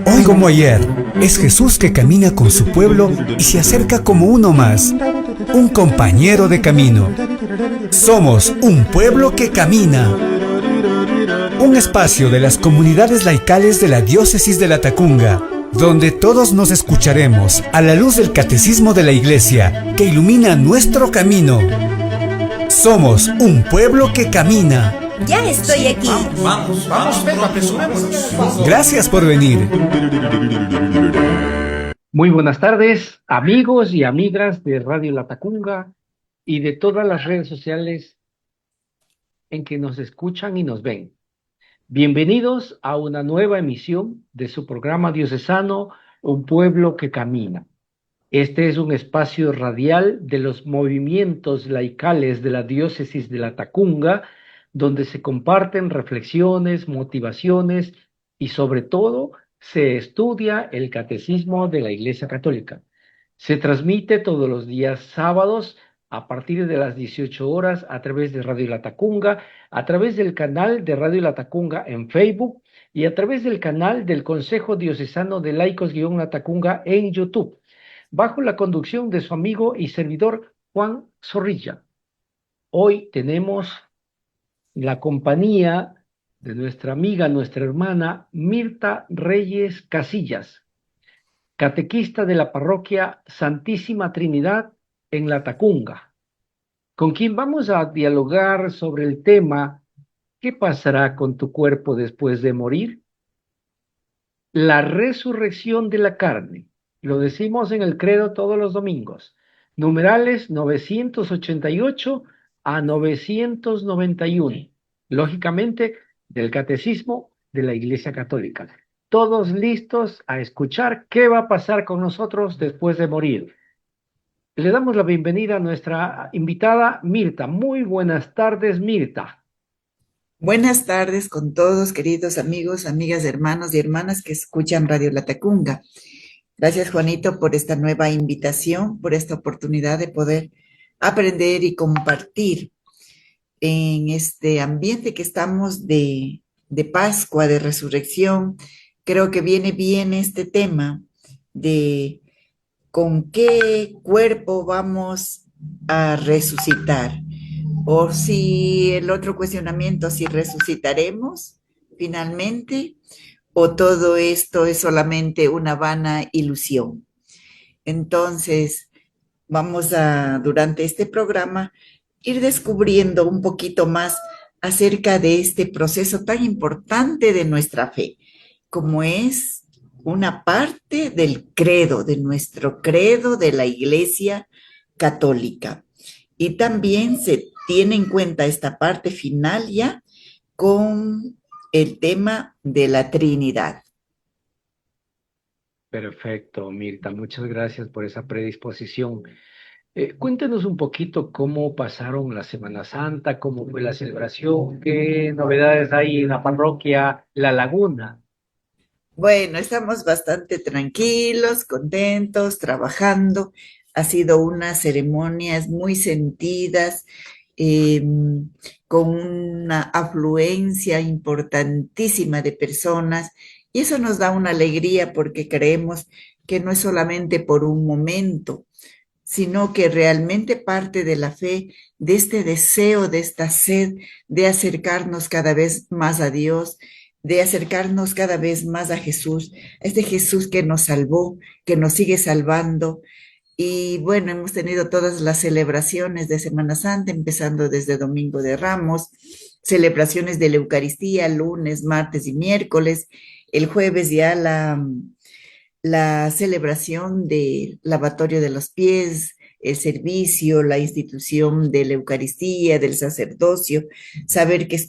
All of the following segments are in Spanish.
Hoy como ayer, es Jesús que camina con su pueblo y se acerca como uno más, un compañero de camino. Somos un pueblo que camina. Un espacio de las comunidades laicales de la diócesis de Latacunga, donde todos nos escucharemos a la luz del catecismo de la Iglesia que ilumina nuestro camino. Somos un pueblo que camina. Ya estoy aquí. Vamos, Pedro, apresurémonos. Gracias por venir. Muy buenas tardes, amigos y amigas de Radio Latacunga y de todas las redes sociales en que nos escuchan y nos ven. Bienvenidos a una nueva emisión de su programa diocesano Un Pueblo que Camina. Este es un espacio radial de los movimientos laicales de la diócesis de Latacunga, donde se comparten reflexiones, motivaciones y sobre todo se estudia el catecismo de la Iglesia Católica. Se transmite todos los días sábados a partir de las 18 horas a través de Radio Latacunga, a través del canal de Radio Latacunga en Facebook y a través del canal del Consejo Diocesano de Laicos-Latacunga en YouTube, bajo la conducción de su amigo y servidor Juan Zorrilla. Hoy tenemos la compañía de nuestra amiga, nuestra hermana Mirta Reyes Casillas, catequista de la parroquia Santísima Trinidad en Latacunga, con quien vamos a dialogar sobre el tema ¿qué pasará con tu cuerpo después de morir? La resurrección de la carne. Lo decimos en el credo todos los domingos. Numerales 988 a 991. Lógicamente, del Catecismo de la Iglesia Católica. Todos listos a escuchar qué va a pasar con nosotros después de morir. Le damos la bienvenida a nuestra invitada Mirta. Muy buenas tardes, Mirta. Buenas tardes con todos, queridos amigos, amigas, hermanos y hermanas que escuchan Radio Latacunga. Gracias, Juanito, por esta nueva invitación, por esta oportunidad de poder aprender y compartir en este ambiente que estamos de Pascua, de resurrección. Creo que viene bien este tema de con qué cuerpo vamos a resucitar. O si el otro cuestionamiento, si resucitaremos finalmente, o todo esto es solamente una vana ilusión. Entonces, vamos a, durante este programa, ir descubriendo un poquito más acerca de este proceso tan importante de nuestra fe, como es una parte del credo, de nuestro credo de la Iglesia Católica. Y también se tiene en cuenta esta parte final ya con el tema de la Trinidad. Perfecto, Mirta. Muchas gracias por esa predisposición. Cuéntenos un poquito cómo pasaron la Semana Santa, cómo fue la celebración, qué novedades hay en la parroquia La Laguna. Bueno, estamos bastante tranquilos, contentos, trabajando. Ha sido unas ceremonias muy sentidas, eh, con una afluencia importantísima de personas, y eso nos da una alegría porque creemos que no es solamente por un momento, sino que realmente parte de la fe, de este deseo, de esta sed de acercarnos cada vez más a Dios, de acercarnos cada vez más a Jesús, a este Jesús que nos salvó, que nos sigue salvando. Y bueno, hemos tenido todas las celebraciones de Semana Santa, empezando desde Domingo de Ramos, celebraciones de la Eucaristía, lunes, martes y miércoles. El jueves ya la celebración del lavatorio de los pies, el servicio, la institución de la Eucaristía, del sacerdocio, saber que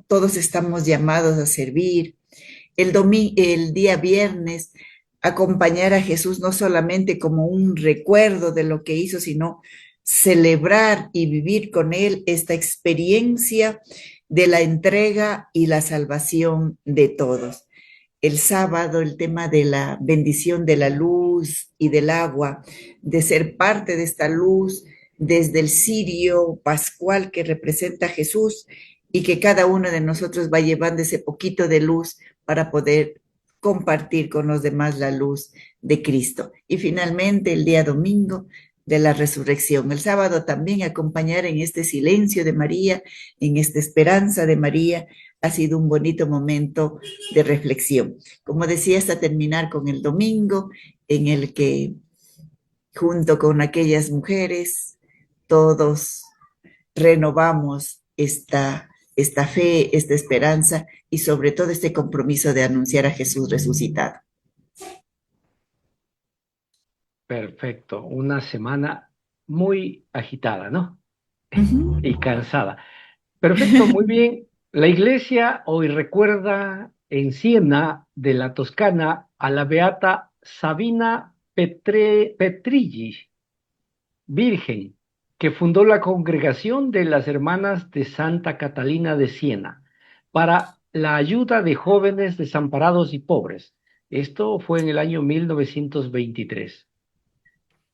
todos estamos llamados a servir. El día viernes, acompañar a Jesús no solamente como un recuerdo de lo que hizo, sino celebrar y vivir con Él esta experiencia de la entrega y la salvación de todos. El sábado, el tema de la bendición de la luz y del agua, de ser parte de esta luz desde el cirio pascual que representa a Jesús, y que cada uno de nosotros va llevando ese poquito de luz para poder compartir con los demás la luz de Cristo. Y finalmente el día domingo de la resurrección. El sábado también acompañar en este silencio de María, en esta esperanza de María, ha sido un bonito momento de reflexión. Como decía, hasta terminar con el domingo, en el que junto con aquellas mujeres, todos renovamos esta fe, esta esperanza y sobre todo este compromiso de anunciar a Jesús resucitado. Perfecto. Una semana muy agitada, ¿no? Uh-huh. Y cansada. Perfecto, muy bien. La iglesia hoy recuerda en Siena de la Toscana a la beata Sabina Petrilli, virgen, que fundó la congregación de las Hermanas de Santa Catalina de Siena para la ayuda de jóvenes desamparados y pobres. Esto fue en el año 1923.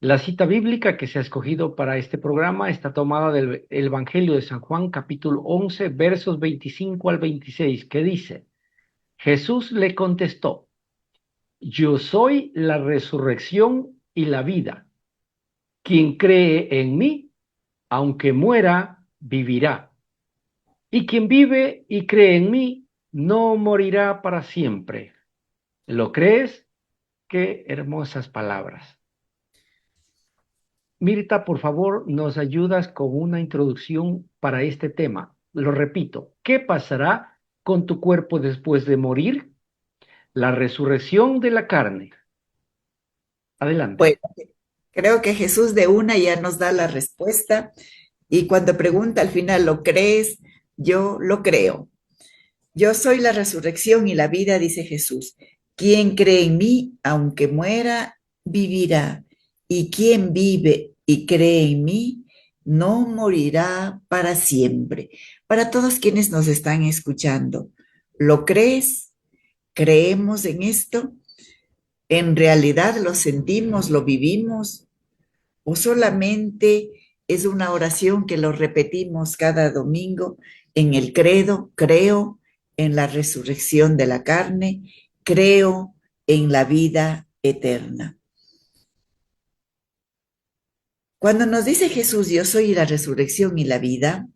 La cita bíblica que se ha escogido para este programa está tomada del Evangelio de San Juan, capítulo 11, versos 25 al 26, que dice: Jesús le contestó: Yo soy la resurrección y la vida. Quien cree en mí, aunque muera, vivirá. Y quien vive y cree en mí, no morirá para siempre. ¿Lo crees? Qué hermosas palabras. Mirta, por favor, nos ayudas con una introducción para este tema. Lo repito, ¿qué pasará con tu cuerpo después de morir? La resurrección de la carne. Adelante. Bueno, creo que Jesús de una ya nos da la respuesta y cuando pregunta al final, ¿lo crees? Yo lo creo. Yo soy la resurrección y la vida, dice Jesús. Quien cree en mí, aunque muera, vivirá. Y quien vive y cree en mí, no morirá para siempre. Para todos quienes nos están escuchando, ¿lo crees? ¿Creemos en esto? ¿En realidad lo sentimos, lo vivimos? ¿O solamente es una oración que lo repetimos cada domingo en el credo? Creo en la resurrección de la carne, creo en la vida eterna. Cuando nos dice Jesús, yo soy la resurrección y la vida,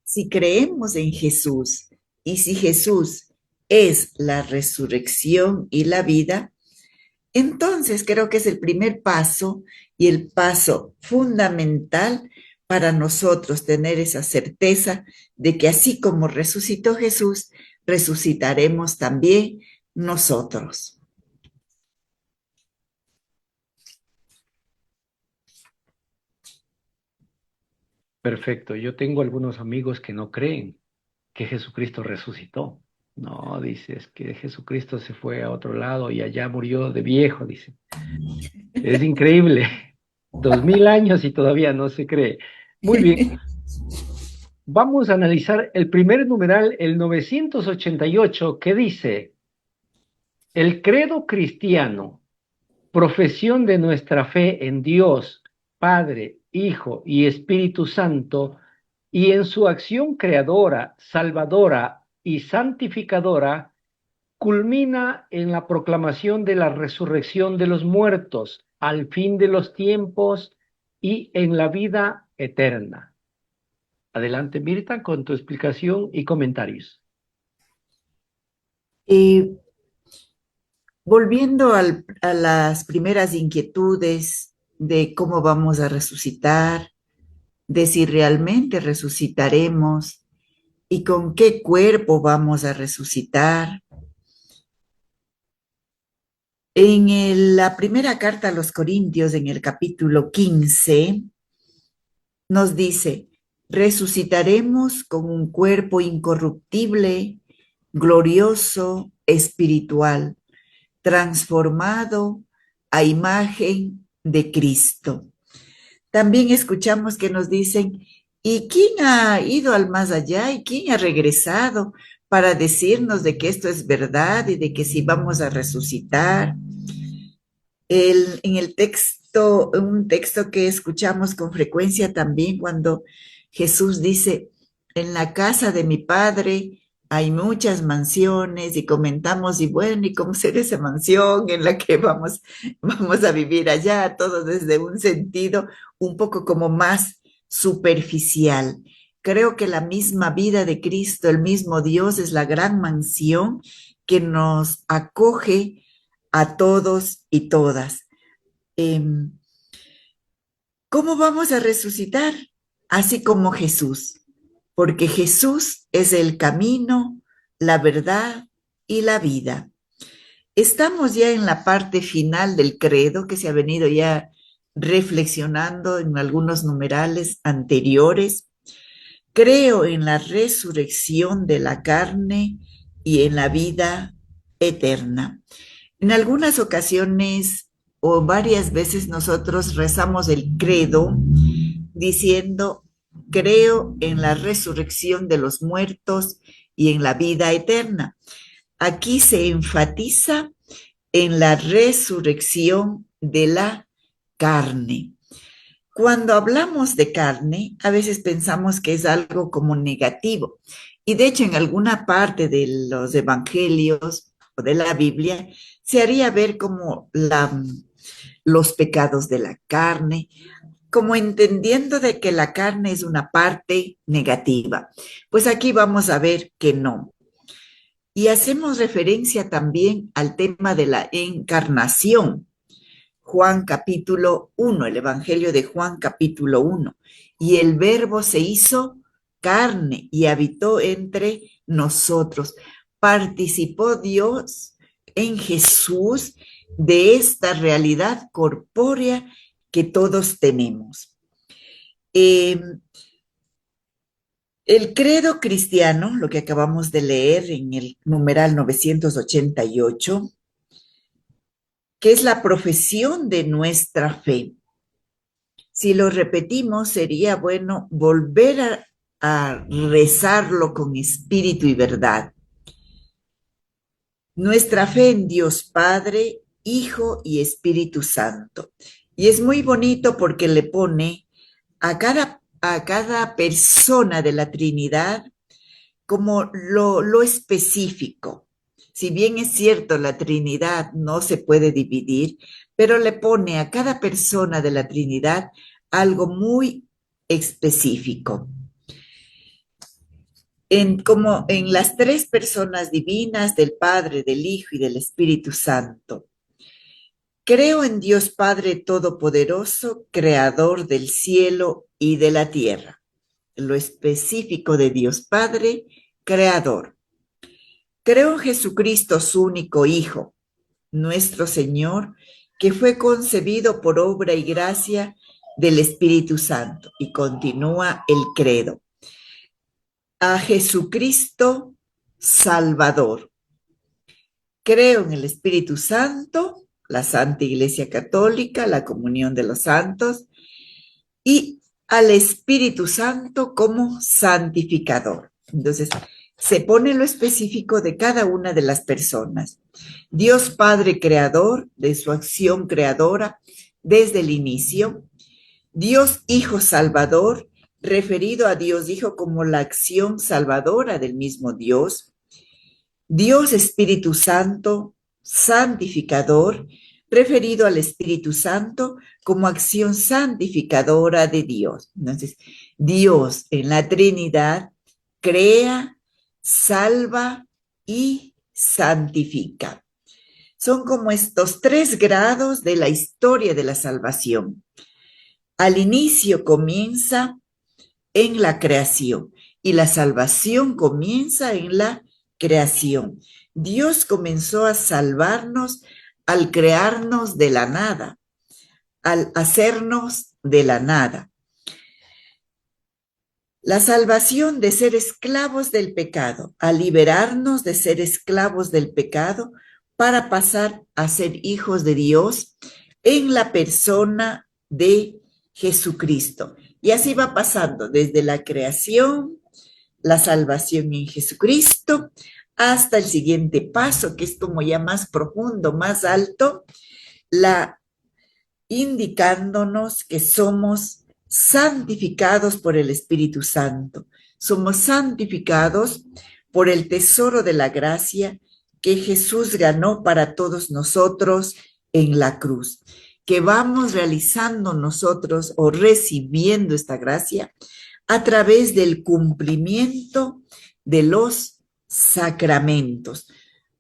si creemos en Jesús y si Jesús es la resurrección y la vida, entonces creo que es el primer paso y el paso fundamental para nosotros tener esa certeza de que así como resucitó Jesús, resucitaremos también nosotros. Perfecto. Yo tengo algunos amigos que no creen que Jesucristo resucitó. No, dices que Jesucristo se fue a otro lado y allá murió de viejo, dice. Es increíble. 2000 años y todavía no se cree. Muy bien. Vamos a analizar el primer numeral, el 988, que dice: el credo cristiano, profesión de nuestra fe en Dios, Padre, Hijo y Espíritu Santo, y en su acción creadora, salvadora y santificadora, culmina en la proclamación de la resurrección de los muertos al fin de los tiempos y en la vida eterna. Adelante, Mirta, con tu explicación y comentarios. Volviendo a las primeras inquietudes de cómo vamos a resucitar, de si realmente resucitaremos y con qué cuerpo vamos a resucitar. En la primera carta a los Corintios, en el capítulo 15, nos dice: resucitaremos con un cuerpo incorruptible, glorioso, espiritual, transformado a imagen de Cristo. También escuchamos que nos dicen: ¿y quién ha ido al más allá? ¿Y quién ha regresado para decirnos de que esto es verdad y de que sí vamos a resucitar? En el texto, un texto que escuchamos con frecuencia también cuando Jesús dice: en la casa de mi Padre hay muchas mansiones y comentamos, y bueno, ¿y cómo será esa mansión en la que vamos a vivir allá? Todo desde un sentido un poco como más superficial. Creo que la misma vida de Cristo, el mismo Dios, es la gran mansión que nos acoge a todos y todas. ¿Cómo vamos a resucitar? Así como Jesús, porque Jesús es el camino, la verdad y la vida. Estamos ya en la parte final del credo que se ha venido ya reflexionando en algunos numerales anteriores. Creo en la resurrección de la carne y en la vida eterna. En algunas ocasiones o varias veces nosotros rezamos el credo diciendo, creo en la resurrección de los muertos y en la vida eterna. Aquí se enfatiza en la resurrección de la carne. Cuando hablamos de carne, a veces pensamos que es algo como negativo. Y de hecho, en alguna parte de los evangelios o de la Biblia, se haría ver como los pecados de la carne, como entendiendo de que la carne es una parte negativa. Pues aquí vamos a ver que no. Y hacemos referencia también al tema de la encarnación. Juan capítulo 1, el Evangelio de Juan capítulo 1. Y el Verbo se hizo carne y habitó entre nosotros. Participó Dios en Jesús de esta realidad corpórea que todos tenemos. El credo cristiano, lo que acabamos de leer en el numeral 988, que es la profesión de nuestra fe. Si lo repetimos, sería bueno volver a rezarlo con espíritu y verdad. Nuestra fe en Dios Padre, Hijo y Espíritu Santo. Y es muy bonito porque le pone a cada persona de la Trinidad como lo específico. Si bien es cierto, la Trinidad no se puede dividir, pero le pone a cada persona de la Trinidad algo muy específico. Como en las tres personas divinas del Padre, del Hijo y del Espíritu Santo. Creo en Dios Padre Todopoderoso, Creador del cielo y de la tierra. Lo específico de Dios Padre, Creador. Creo en Jesucristo, su único Hijo, nuestro Señor, que fue concebido por obra y gracia del Espíritu Santo. Y continúa el credo. A Jesucristo, Salvador. Creo en el Espíritu Santo, la Santa Iglesia Católica, la comunión de los santos, y al Espíritu Santo como santificador. Entonces, se pone lo específico de cada una de las personas. Dios Padre Creador, de su acción creadora desde el inicio. Dios Hijo Salvador, referido a Dios Hijo como la acción salvadora del mismo Dios. Dios Espíritu Santo, santificador, referido al Espíritu Santo como acción santificadora de Dios. Entonces, Dios en la Trinidad crea, salva y santifica. Son como estos tres grados de la historia de la salvación. Al inicio comienza en la creación y la salvación comienza en la creación. Dios comenzó a salvarnos al crearnos de la nada, al hacernos de la nada. La salvación de ser esclavos del pecado, a liberarnos de ser esclavos del pecado para pasar a ser hijos de Dios en la persona de Jesucristo. Y así va pasando desde la creación, la salvación en Jesucristo, hasta el siguiente paso, que es como ya más profundo, más alto, indicándonos que somos santificados por el Espíritu Santo. Somos santificados por el tesoro de la gracia que Jesús ganó para todos nosotros en la cruz, que vamos realizando nosotros o recibiendo esta gracia a través del cumplimiento de los sacramentos.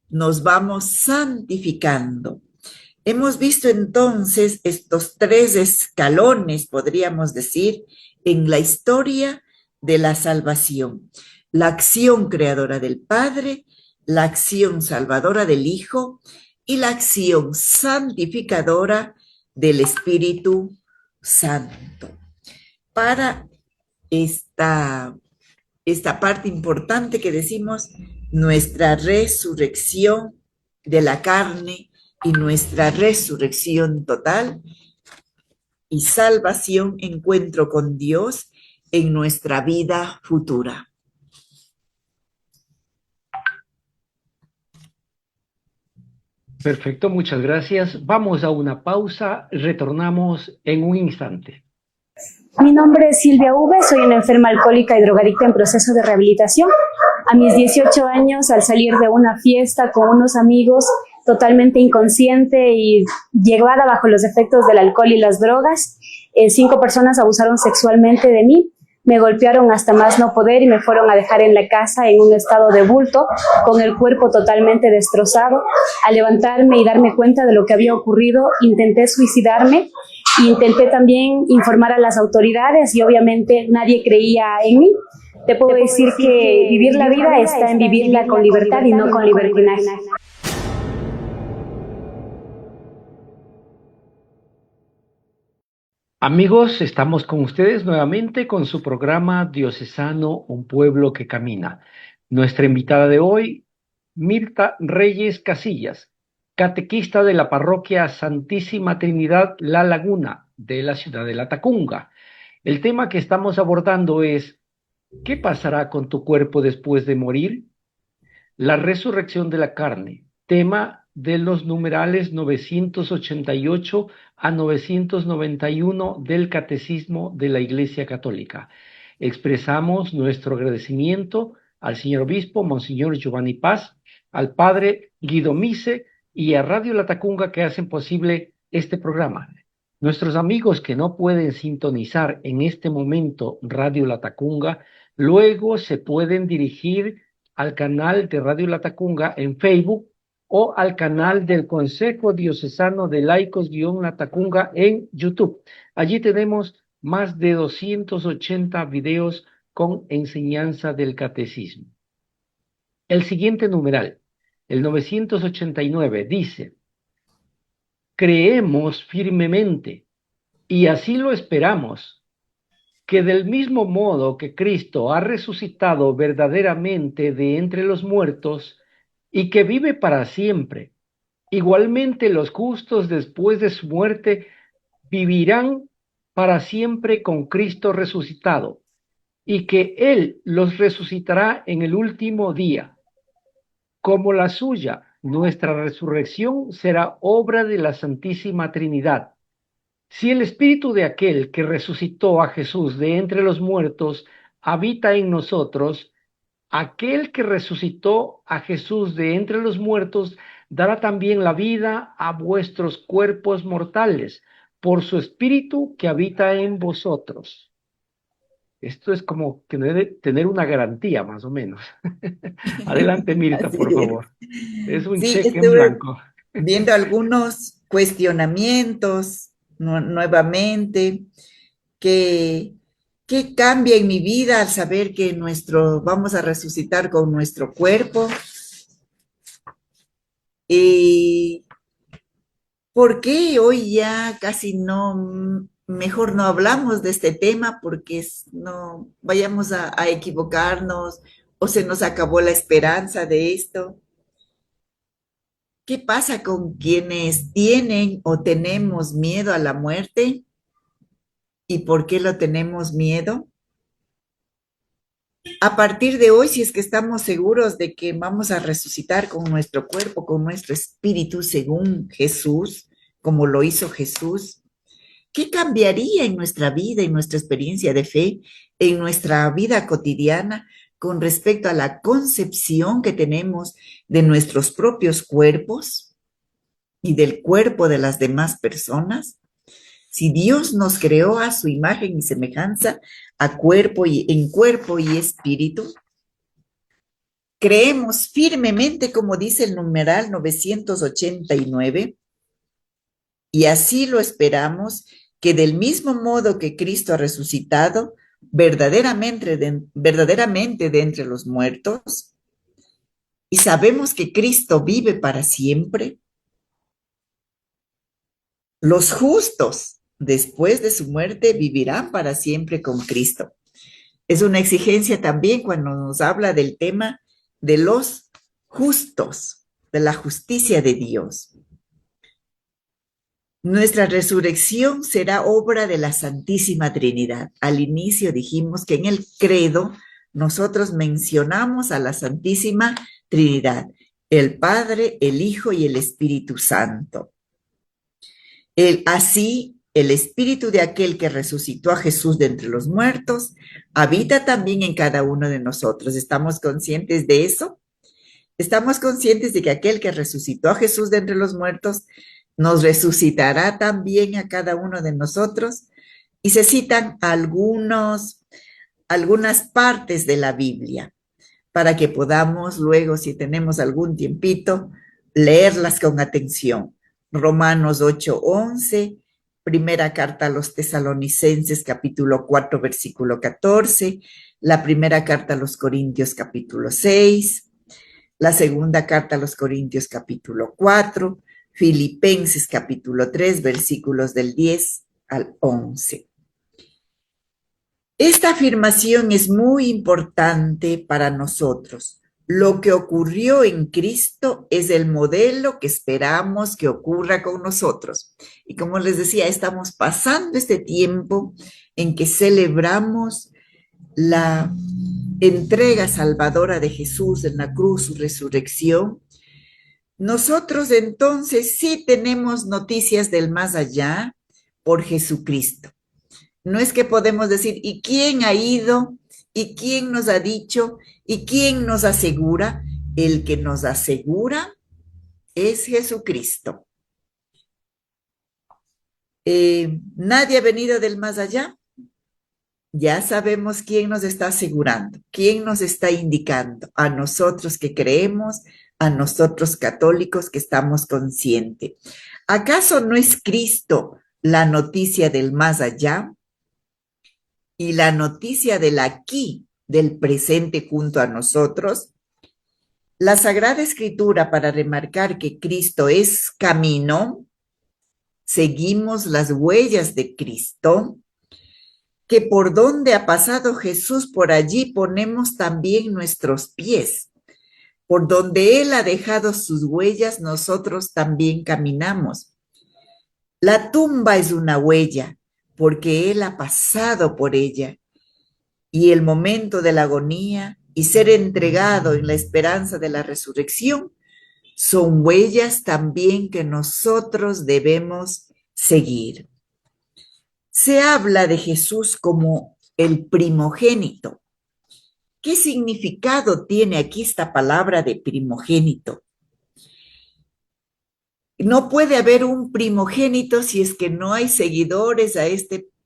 Nos vamos santificando. Hemos visto entonces estos 3 escalones, podríamos decir, en la historia de la salvación. La acción creadora del Padre, la acción salvadora del Hijo y la acción santificadora del Espíritu Santo. Para esta parte importante que decimos, nuestra resurrección de la carne y nuestra resurrección total y salvación, encuentro con Dios en nuestra vida futura. Perfecto, muchas gracias. Vamos a una pausa, retornamos en un instante. Mi nombre es Silvia V, soy una enferma alcohólica y drogadicta en proceso de rehabilitación. A mis 18 años, al salir de una fiesta con unos amigos, totalmente inconsciente y llevada bajo los efectos del alcohol y las drogas, 5 personas abusaron sexualmente de mí, me golpearon hasta más no poder y me fueron a dejar en la casa en un estado de bulto, con el cuerpo totalmente destrozado. Al levantarme y darme cuenta de lo que había ocurrido, intenté suicidarme. Intenté también informar a las autoridades y obviamente nadie creía en mí. Te puedo decir que vivir la vida está en vivirla con libertad y no con libertinaje. Amigos, estamos con ustedes nuevamente con su programa Diocesano, un pueblo que camina. Nuestra invitada de hoy, Mirta Reyes Casillas, catequista de la parroquia Santísima Trinidad La Laguna de la ciudad de La Tacunga. El tema que estamos abordando es: ¿qué pasará con tu cuerpo después de morir? La resurrección de la carne, tema de los numerales 988 a 991 del Catecismo de la Iglesia Católica. Expresamos nuestro agradecimiento al señor obispo, Monseñor Giovanni Paz, al padre Guido Mise y a Radio La Tacunga, que hacen posible este programa. Nuestros amigos que no pueden sintonizar en este momento Radio La Tacunga, luego se pueden dirigir al canal de Radio La Tacunga en Facebook o al canal del Consejo Diocesano de Laicos-La Tacunga en YouTube. Allí tenemos más de 280 videos con enseñanza del catecismo. El siguiente numeral, el 989, dice: creemos firmemente, y así lo esperamos, que del mismo modo que Cristo ha resucitado verdaderamente de entre los muertos y que vive para siempre, igualmente los justos después de su muerte vivirán para siempre con Cristo resucitado, y que Él los resucitará en el último día. Como la suya, nuestra resurrección será obra de la Santísima Trinidad. Si el espíritu de aquel que resucitó a Jesús de entre los muertos habita en nosotros, aquel que resucitó a Jesús de entre los muertos dará también la vida a vuestros cuerpos mortales, por su espíritu que habita en vosotros. Esto es como que debe tener una garantía, más o menos. Adelante, Mirta, por favor. Es un cheque en blanco. Viendo algunos cuestionamientos nuevamente, ¿qué cambia en mi vida al saber que vamos a resucitar con nuestro cuerpo? ¿Por qué hoy ya casi mejor no hablamos de este tema? Porque no vayamos a equivocarnos o se nos acabó la esperanza de esto. ¿Qué pasa con quienes tienen o tenemos miedo a la muerte? ¿Y por qué lo tenemos miedo? A partir de hoy, si es que estamos seguros de que vamos a resucitar con nuestro cuerpo, con nuestro espíritu, según Jesús, como lo hizo Jesús, ¿qué cambiaría en nuestra vida, en nuestra experiencia de fe, en nuestra vida cotidiana con respecto a la concepción que tenemos de nuestros propios cuerpos y del cuerpo de las demás personas? Si Dios nos creó a su imagen y semejanza, en cuerpo y espíritu, creemos firmemente, como dice el numeral 989, y así lo esperamos, que del mismo modo que Cristo ha resucitado verdaderamente de entre los muertos, y sabemos que Cristo vive para siempre, los justos, después de su muerte, vivirán para siempre con Cristo. Es una exigencia también cuando nos habla del tema de los justos, de la justicia de Dios. Nuestra resurrección será obra de la Santísima Trinidad. Al inicio dijimos que en el credo nosotros mencionamos a la Santísima Trinidad, el Padre, el Hijo y el Espíritu Santo. Así, el Espíritu de aquel que resucitó a Jesús de entre los muertos habita también en cada uno de nosotros. ¿Estamos conscientes de eso? ¿Estamos conscientes de que aquel que resucitó a Jesús de entre los muertos nos resucitará también a cada uno de nosotros? Y se citan algunas partes de la Biblia para que podamos luego, si tenemos algún tiempito, leerlas con atención. Romanos 8:11, primera carta a los Tesalonicenses, capítulo 4, versículo 14, la primera carta a los Corintios, capítulo 6, la segunda carta a los Corintios, capítulo 4, Filipenses, capítulo 3, versículos del 10 al 11. Esta afirmación es muy importante para nosotros. Lo que ocurrió en Cristo es el modelo que esperamos que ocurra con nosotros. Y como les decía, estamos pasando este tiempo en que celebramos la entrega salvadora de Jesús en la cruz, su resurrección. Nosotros entonces sí tenemos noticias del más allá por Jesucristo. No es que podemos decir, ¿y quién ha ido? ¿Y quién nos ha dicho? ¿Y quién nos asegura? El que nos asegura es Jesucristo. Nadie ha venido del más allá. Ya sabemos quién nos está asegurando, quién nos está indicando, a nosotros que creemos, a nosotros católicos que estamos conscientes. ¿Acaso no es Cristo la noticia del más allá y la noticia del aquí, del presente junto a nosotros? La Sagrada Escritura, para remarcar que Cristo es camino, seguimos las huellas de Cristo, que por donde ha pasado Jesús, por allí ponemos también nuestros pies. Por donde Él ha dejado sus huellas, nosotros también caminamos. La tumba es una huella, porque Él ha pasado por ella. Y el momento de la agonía y ser entregado en la esperanza de la resurrección son huellas también que nosotros debemos seguir. Se habla de Jesús como el primogénito. ¿Qué significado tiene aquí esta palabra de primogénito? No puede haber un primogénito si es que no hay seguidores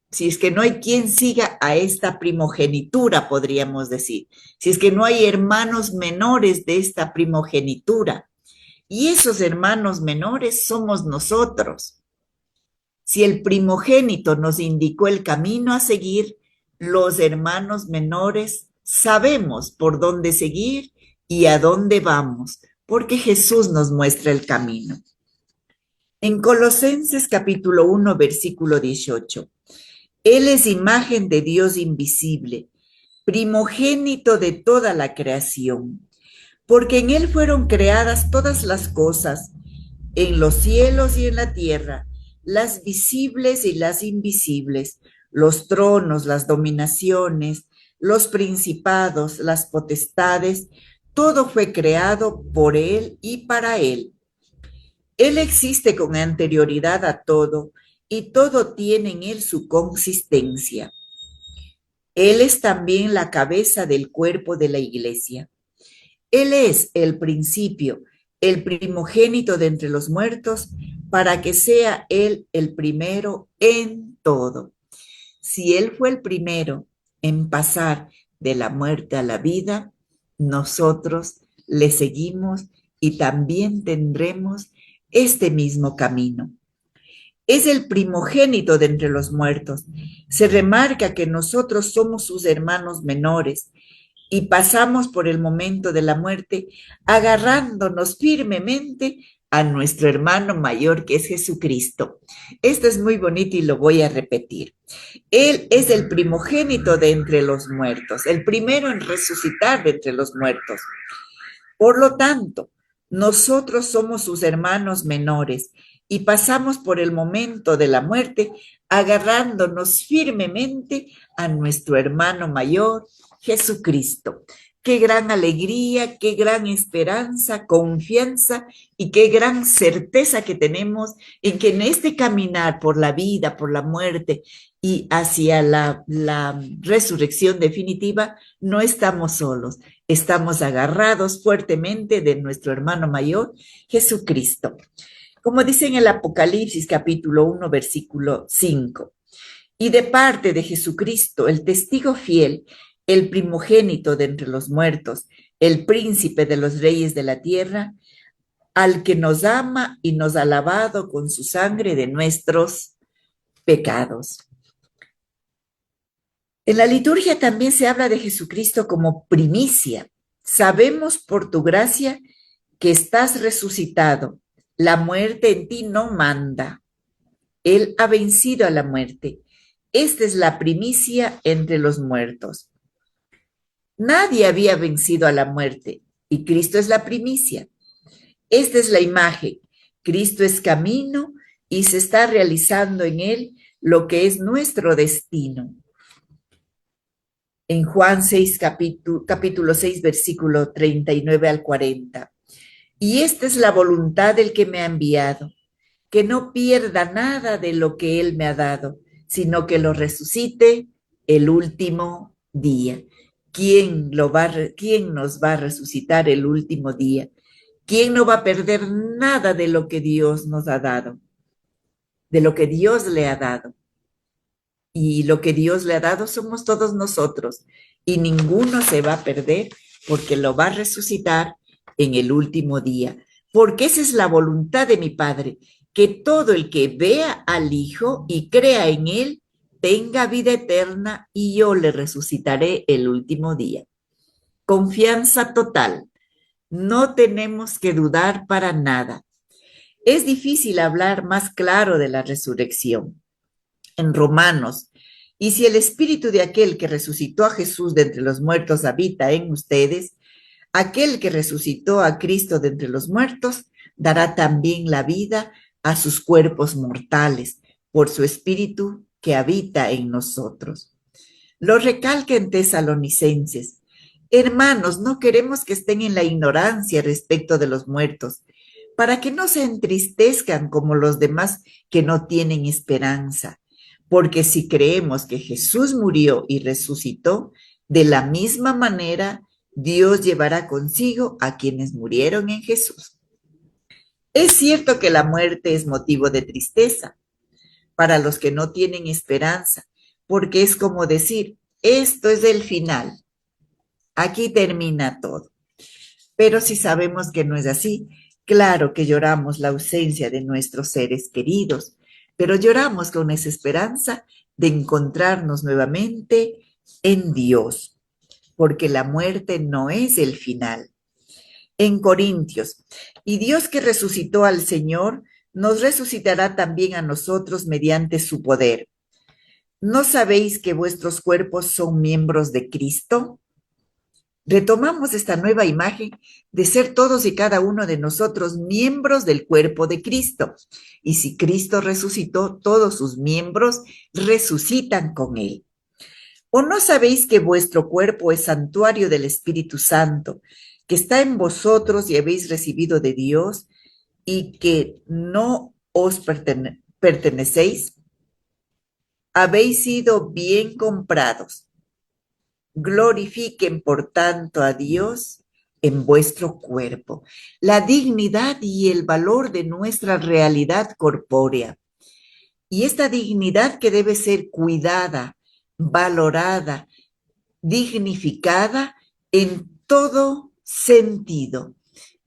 si es que no hay quien siga a esta primogenitura, podríamos decir. Si es que no hay hermanos menores de esta primogenitura. Y esos hermanos menores somos nosotros. Si el primogénito nos indicó el camino a seguir, los hermanos menores sabemos por dónde seguir y a dónde vamos, porque Jesús nos muestra el camino. En Colosenses capítulo 1, versículo 18, Él es imagen de Dios invisible, primogénito de toda la creación, porque en Él fueron creadas todas las cosas, en los cielos y en la tierra, las visibles y las invisibles, los tronos, las dominaciones, los principados, las potestades, todo fue creado por Él y para Él. Él existe con anterioridad a todo y todo tiene en Él su consistencia. Él es también la cabeza del cuerpo de la iglesia. Él es el principio, el primogénito de entre los muertos, para que sea Él el primero en todo. Si Él fue el primero en pasar de la muerte a la vida, nosotros le seguimos y también tendremos este mismo camino. Es el primogénito de entre los muertos. Se remarca que nosotros somos sus hermanos menores y pasamos por el momento de la muerte agarrándonos firmemente a nuestro hermano mayor, que es Jesucristo. Esto es muy bonito y lo voy a repetir. Él es el primogénito de entre los muertos, el primero en resucitar de entre los muertos. Por lo tanto, nosotros somos sus hermanos menores y pasamos por el momento de la muerte agarrándonos firmemente a nuestro hermano mayor, Jesucristo. Qué gran alegría, qué gran esperanza, confianza y qué gran certeza que tenemos en que en este caminar por la vida, por la muerte y hacia la resurrección definitiva, no estamos solos, estamos agarrados fuertemente de nuestro hermano mayor, Jesucristo. Como dice en el Apocalipsis capítulo 1, versículo 5, y de parte de Jesucristo, el testigo fiel, el primogénito de entre los muertos, el príncipe de los reyes de la tierra, al que nos ama y nos ha lavado con su sangre de nuestros pecados. En la liturgia también se habla de Jesucristo como primicia. Sabemos por tu gracia que estás resucitado. La muerte en ti no manda. Él ha vencido a la muerte. Esta es la primicia entre los muertos. Nadie había vencido a la muerte y Cristo es la primicia. Esta es la imagen. Cristo es camino y se está realizando en él lo que es nuestro destino. En Juan 6, capítulo 6, versículo 39 al 40. Y esta es la voluntad del que me ha enviado, que no pierda nada de lo que él me ha dado, sino que lo resucite el último día. ¿Quién nos va a resucitar el último día? ¿Quién no va a perder nada de lo que Dios nos ha dado? De lo que Dios le ha dado. Y lo que Dios le ha dado somos todos nosotros. Y ninguno se va a perder porque lo va a resucitar en el último día. Porque esa es la voluntad de mi Padre, que todo el que vea al Hijo y crea en él tenga vida eterna y yo le resucitaré el último día. Confianza total. No tenemos que dudar para nada. Es difícil hablar más claro de la resurrección. En Romanos, y si el espíritu de aquel que resucitó a Jesús de entre los muertos habita en ustedes, aquel que resucitó a Cristo de entre los muertos dará también la vida a sus cuerpos mortales por su espíritu que habita en nosotros. Lo recalca en Tesalonicenses. Hermanos, no queremos que estén en la ignorancia respecto de los muertos, para que no se entristezcan como los demás que no tienen esperanza. Porque si creemos que Jesús murió y resucitó, de la misma manera Dios llevará consigo a quienes murieron en Jesús. Es cierto que la muerte es motivo de tristeza para los que no tienen esperanza, porque es como decir, esto es el final, aquí termina todo. Pero si sabemos que no es así, claro que lloramos la ausencia de nuestros seres queridos, pero lloramos con esa esperanza de encontrarnos nuevamente en Dios, porque la muerte no es el final. En Corintios, y Dios que resucitó al Señor, nos resucitará también a nosotros mediante su poder. ¿No sabéis que vuestros cuerpos son miembros de Cristo? Retomamos esta nueva imagen de ser todos y cada uno de nosotros miembros del cuerpo de Cristo. Y si Cristo resucitó, todos sus miembros resucitan con él. ¿O no sabéis que vuestro cuerpo es santuario del Espíritu Santo, que está en vosotros y habéis recibido de Dios y que no os pertenecéis? Habéis sido bien comprados. Glorifiquen, por tanto, a Dios en vuestro cuerpo. La dignidad y el valor de nuestra realidad corpórea. Y esta dignidad que debe ser cuidada, valorada, dignificada en todo sentido,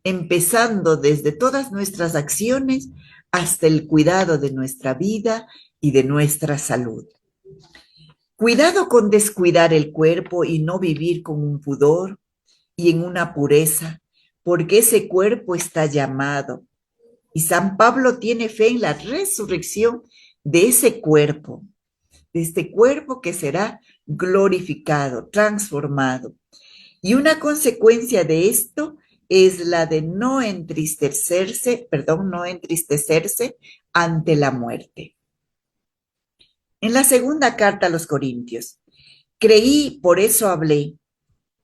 empezando desde todas nuestras acciones hasta el cuidado de nuestra vida y de nuestra salud. Cuidado con descuidar el cuerpo y no vivir con un pudor y en una pureza, porque ese cuerpo está llamado. Y San Pablo tiene fe en la resurrección de ese cuerpo, de este cuerpo que será glorificado, transformado. Y una consecuencia de esto es la de no entristecerse ante la muerte. En la segunda carta a los Corintios, creí, por eso hablé.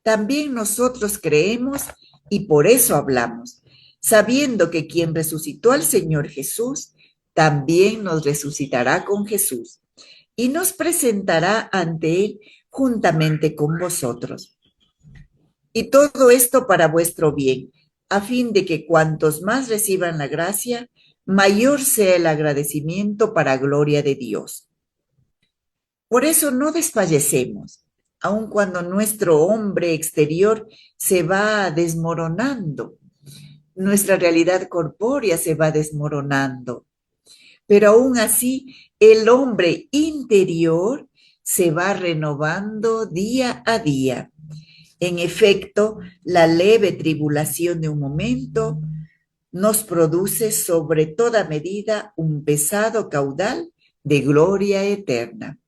También nosotros creemos y por eso hablamos, sabiendo que quien resucitó al Señor Jesús, también nos resucitará con Jesús y nos presentará ante Él juntamente con vosotros. Y todo esto para vuestro bien, a fin de que cuantos más reciban la gracia, mayor sea el agradecimiento para gloria de Dios. Por eso no desfallecemos, aun cuando nuestro hombre exterior se va desmoronando, nuestra realidad corpórea se va desmoronando, pero aún así el hombre interior se va renovando día a día. En efecto, la leve tribulación de un momento nos produce sobre toda medida un pesado caudal de gloria eterna.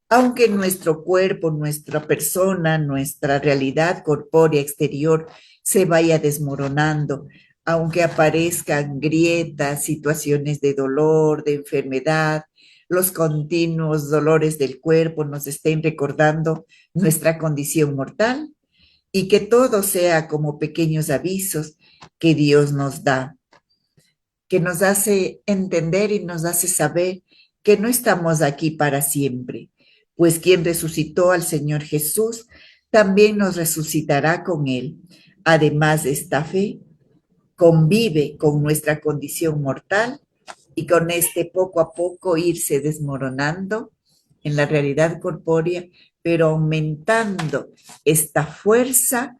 Aunque nuestro cuerpo, nuestra persona, nuestra realidad corpórea exterior se vaya desmoronando, aunque aparezcan grietas, situaciones de dolor, de enfermedad, los continuos dolores del cuerpo nos estén recordando nuestra condición mortal, y que todo sea como pequeños avisos que Dios nos da, que nos hace entender y nos hace saber que no estamos aquí para siempre, pues quien resucitó al Señor Jesús también nos resucitará con Él. Además de esta fe, convive con nuestra condición mortal y con este poco a poco irse desmoronando en la realidad corpórea, pero aumentando esta fuerza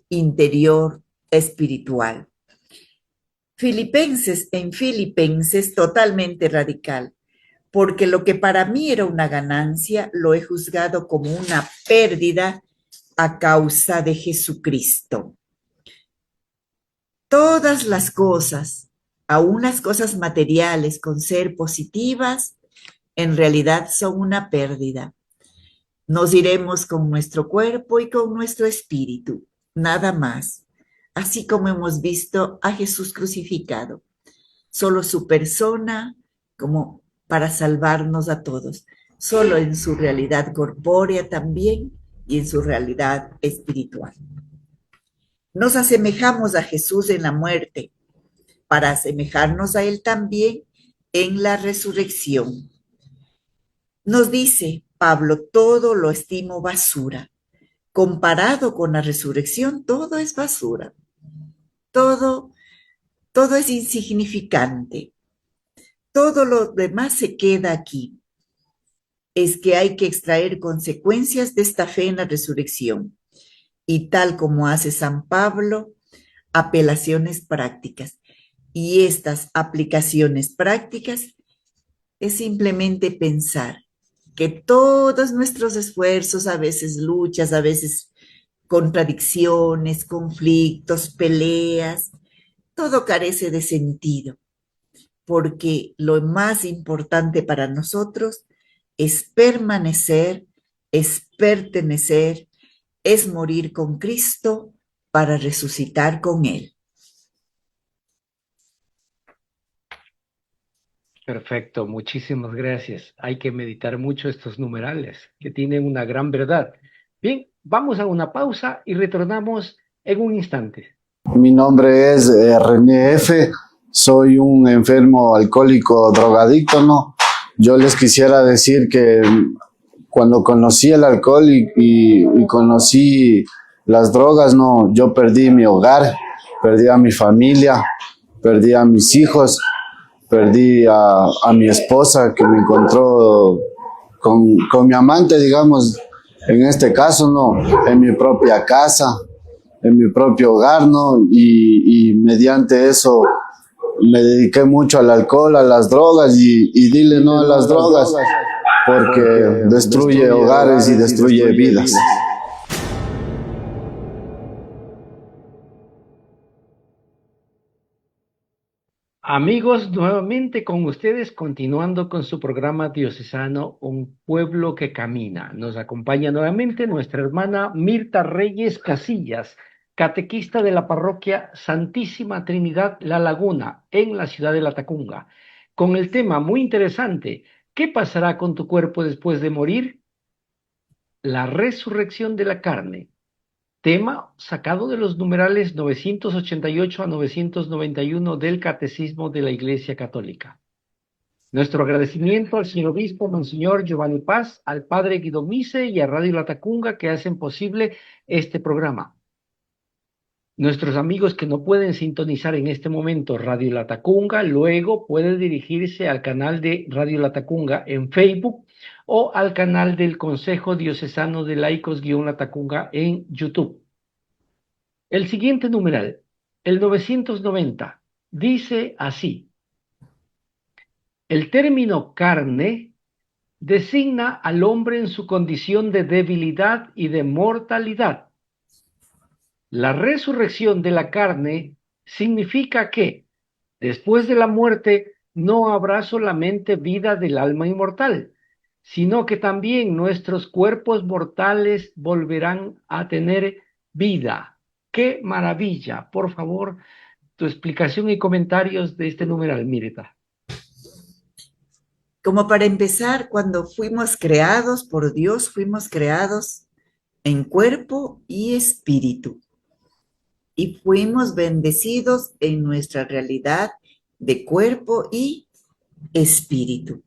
interior espiritual. En Filipenses totalmente radical, porque lo que para mí era una ganancia, lo he juzgado como una pérdida a causa de Jesucristo. Todas las cosas, aun las cosas materiales con ser positivas, en realidad son una pérdida. Nos iremos con nuestro cuerpo y con nuestro espíritu, nada más, así como hemos visto a Jesús crucificado. Solo su persona como para salvarnos a todos, solo en su realidad corpórea también y en su realidad espiritual. Nos asemejamos a Jesús en la muerte, para asemejarnos a Él también en la resurrección. Nos dice Pablo, todo lo estimo basura. Comparado con la resurrección, todo es basura. Todo es insignificante. Todo lo demás se queda aquí. Es que hay que extraer consecuencias de esta fe en la resurrección. Y tal como hace San Pablo, apelaciones prácticas. Y estas aplicaciones prácticas es simplemente pensar que todos nuestros esfuerzos, a veces luchas, a veces contradicciones, conflictos, peleas, todo carece de sentido, porque lo más importante para nosotros es permanecer, es pertenecer, es morir con Cristo para resucitar con Él. Perfecto, muchísimas gracias. Hay que meditar mucho estos numerales que tienen una gran verdad. Bien, vamos a una pausa y retornamos en un instante. Mi nombre es René F., soy un enfermo alcohólico drogadicto, ¿no? Yo les quisiera decir que cuando conocí el alcohol y conocí las drogas, no, yo perdí mi hogar, perdí a mi familia, perdí a mis hijos, perdí a mi esposa que me encontró con mi amante, digamos, en este caso, ¿no? En mi propia casa, en mi propio hogar, ¿no? Y mediante eso me dediqué mucho al alcohol, a las drogas y dile no a las drogas porque destruye hogares y destruye vidas. Amigos, nuevamente con ustedes, continuando con su programa diocesano Un Pueblo que Camina. Nos acompaña nuevamente nuestra hermana Mirta Reyes Casillas, catequista de la parroquia Santísima Trinidad La Laguna, en la ciudad de La Tacunga, con el tema muy interesante: ¿qué pasará con tu cuerpo después de morir? La resurrección de la carne. Tema sacado de los numerales 988 a 991 del Catecismo de la Iglesia Católica. Nuestro agradecimiento al señor obispo, Monseñor Giovanni Paz, al padre Guido Mise y a Radio La Tacunga que hacen posible este programa. Nuestros amigos que no pueden sintonizar en este momento Radio La Tacunga, luego pueden dirigirse al canal de Radio La Tacunga en Facebook o al canal del Consejo Diocesano de Laicos-La Tacunga en YouTube. El siguiente numeral, el 990, dice así: el término carne designa al hombre en su condición de debilidad y de mortalidad. La resurrección de la carne significa que, después de la muerte, no habrá solamente vida del alma inmortal, sino que también nuestros cuerpos mortales volverán a tener vida. ¡Qué maravilla! Por favor, tu explicación y comentarios de este numeral, Mirta. Como para empezar, cuando fuimos creados por Dios, fuimos creados en cuerpo y espíritu. Y fuimos bendecidos en nuestra realidad de cuerpo y espíritu.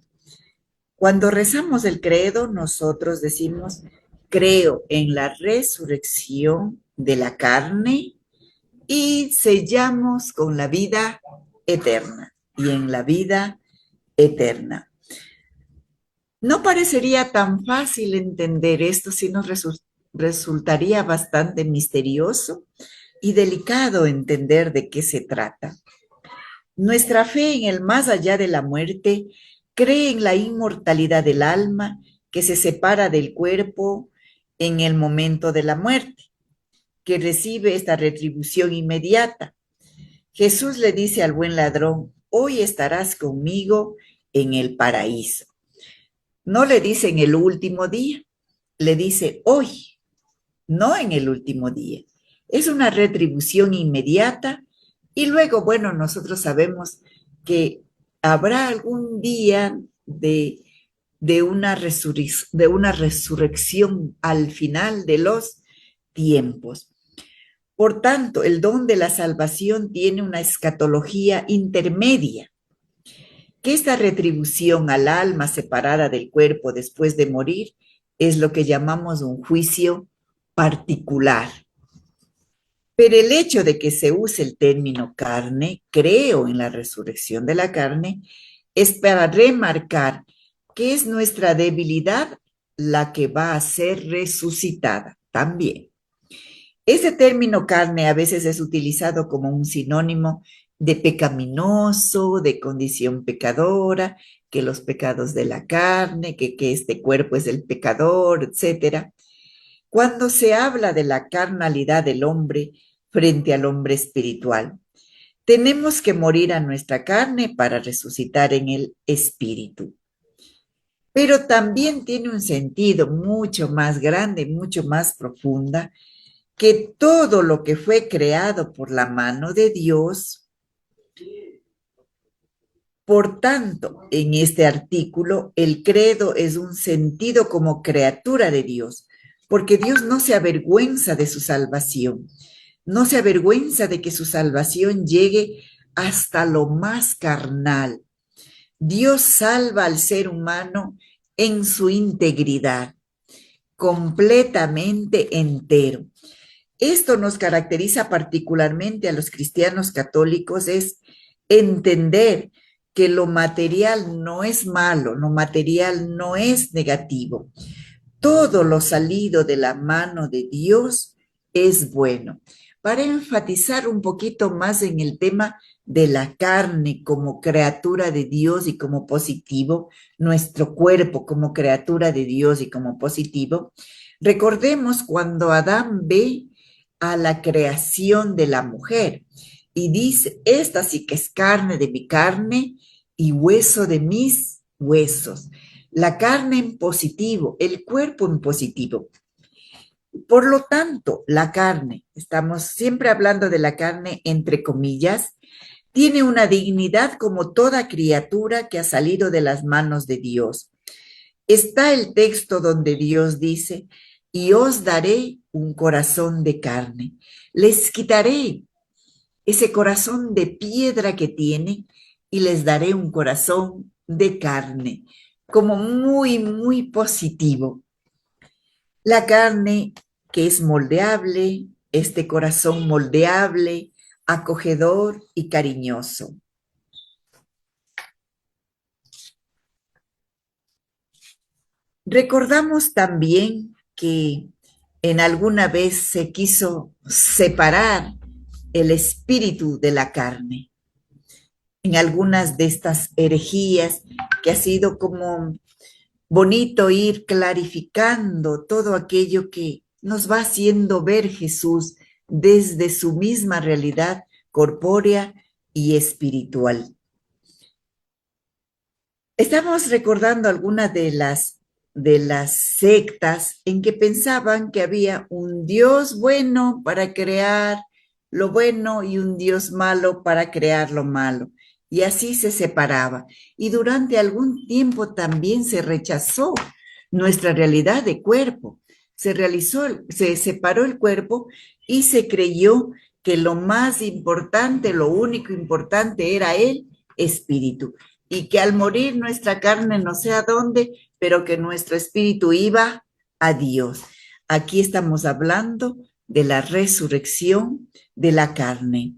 Cuando rezamos el credo, nosotros decimos: creo en la resurrección de la carne y sellamos con la vida eterna y en la vida eterna. No parecería tan fácil entender esto, si nos resultaría bastante misterioso y delicado entender de qué se trata. Nuestra fe en el más allá de la muerte cree en la inmortalidad del alma que se separa del cuerpo en el momento de la muerte, que recibe esta retribución inmediata. Jesús le dice al buen ladrón: hoy estarás conmigo en el paraíso. No le dice en el último día, le dice hoy, no en el último día. Es una retribución inmediata y luego, bueno, nosotros sabemos que habrá algún día de una resurrección al final de los tiempos. Por tanto, el don de la salvación tiene una escatología intermedia, que esta retribución al alma separada del cuerpo después de morir es lo que llamamos un juicio particular. Pero el hecho de que se use el término carne, creo en la resurrección de la carne, es para remarcar que es nuestra debilidad la que va a ser resucitada también. Ese término carne a veces es utilizado como un sinónimo de pecaminoso, de condición pecadora, que los pecados de la carne, que este cuerpo es el pecador, etc. Cuando se habla de la carnalidad del hombre frente al hombre espiritual, tenemos que morir a nuestra carne para resucitar en el espíritu. Pero también tiene un sentido mucho más grande, mucho más profunda, que todo lo que fue creado por la mano de Dios. Por tanto, en este artículo, el credo es un sentido como criatura de Dios, porque Dios no se avergüenza de su salvación, no se avergüenza de que su salvación llegue hasta lo más carnal. Dios salva al ser humano en su integridad. completamente entero. Esto nos caracteriza particularmente a los cristianos católicos, es entender que lo material no es malo, lo material no es negativo. Todo lo salido de la mano de Dios es bueno. Para enfatizar un poquito más en el tema de la carne como criatura de Dios y como positivo, nuestro cuerpo como criatura de Dios y como positivo, recordemos cuando Adán ve a la creación de la mujer y dice, esta sí que es carne de mi carne y hueso de mis huesos. La carne en positivo, el cuerpo en positivo. Por lo tanto, la carne, estamos siempre hablando de la carne entre comillas, tiene una dignidad como toda criatura que ha salido de las manos de Dios. Está el texto donde Dios dice, y os daré un corazón de carne. Les quitaré ese corazón de piedra que tienen y les daré un corazón de carne, como muy, muy positivo. La carne que es moldeable, este corazón moldeable, acogedor y cariñoso. Recordamos también que en alguna vez se quiso separar el espíritu de la carne. En algunas de estas herejías que ha sido como bonito ir clarificando todo aquello que nos va haciendo ver Jesús desde su misma realidad corpórea y espiritual. Estamos recordando algunas de las sectas en que pensaban que había un Dios bueno para crear lo bueno y un Dios malo para crear lo malo. Y así se separaba. Y durante algún tiempo también se rechazó nuestra realidad de cuerpo. Se separó el cuerpo y se creyó que lo más importante, lo único importante era el espíritu. Y que al morir nuestra carne no sé a dónde, pero que nuestro espíritu iba a Dios. Aquí estamos hablando de la resurrección de la carne.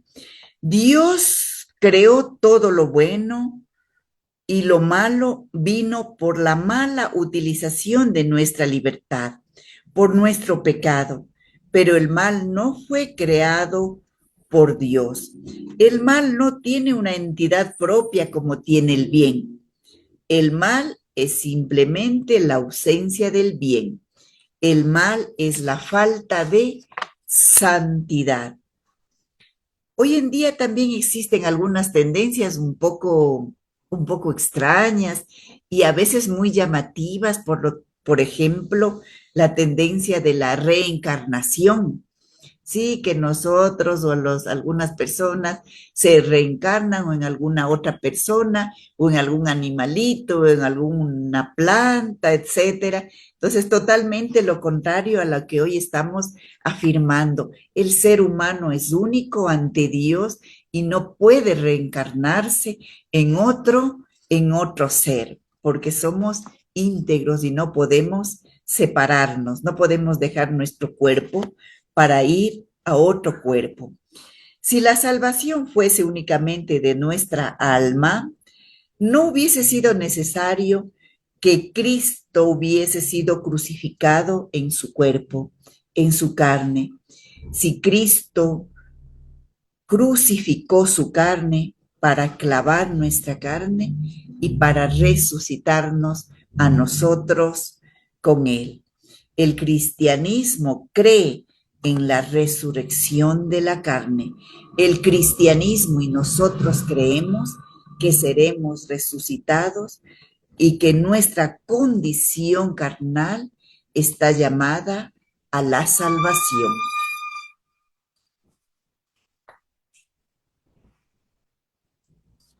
Dios creó todo lo bueno y lo malo vino por la mala utilización de nuestra libertad, por nuestro pecado, pero el mal no fue creado por Dios. El mal no tiene una entidad propia como tiene el bien. El mal es simplemente la ausencia del bien. El mal es la falta de santidad. Hoy en día también existen algunas tendencias un poco extrañas y a veces muy llamativas, por ejemplo, la tendencia de la reencarnación. Sí, que nosotros o algunas personas se reencarnan o en alguna otra persona o en algún animalito o en alguna planta, etcétera. Entonces, totalmente lo contrario a lo que hoy estamos afirmando. El ser humano es único ante Dios y no puede reencarnarse en otro ser, porque somos íntegros y no podemos separarnos, no podemos dejar nuestro cuerpo para ir a otro cuerpo. Si la salvación fuese únicamente de nuestra alma, no hubiese sido necesario que Cristo hubiese sido crucificado en su cuerpo, en su carne. Si Cristo crucificó su carne para clavar nuestra carne y para resucitarnos a nosotros con él. El cristianismo cree en la resurrección de la carne. El cristianismo y nosotros creemos que seremos resucitados y que nuestra condición carnal está llamada a la salvación.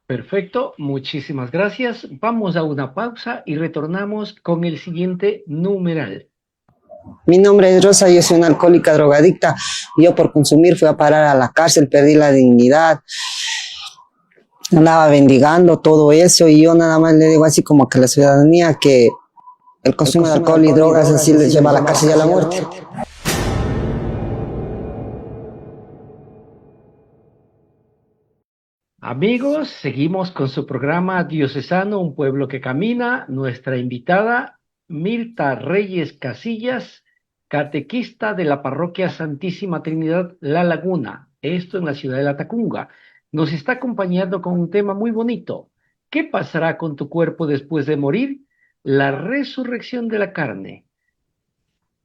Perfecto, muchísimas gracias. Vamos a una pausa y retornamos con el siguiente numeral. Mi nombre es Rosa, yo soy una alcohólica drogadicta. Yo por consumir fui a parar a la cárcel, perdí la dignidad. Andaba bendigando todo eso y yo nada más le digo así como que a la ciudadanía que El consumo de alcohol y drogas así les lleva a la cárcel y a la muerte. Amigos, seguimos con su programa Diocesano, un pueblo que camina. Nuestra invitada, Mirta Reyes Casillas, catequista de la Parroquia Santísima Trinidad La Laguna, esto en la ciudad de La Tacunga, nos está acompañando con un tema muy bonito. ¿Qué pasará con tu cuerpo después de morir? La resurrección de la carne.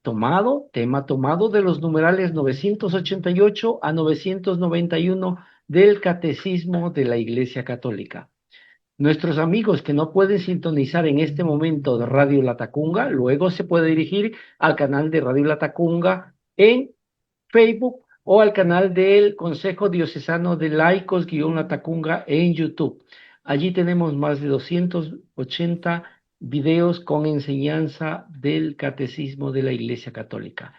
Tema tomado de los numerales 988 a 991 del Catecismo de la Iglesia Católica. Nuestros amigos que no pueden sintonizar en este momento de Radio La Tacunga, luego se puede dirigir al canal de Radio La Tacunga en Facebook o al canal del Consejo Diocesano de Laicos-La Tacunga en YouTube. Allí tenemos más de 280 videos con enseñanza del Catecismo de la Iglesia Católica.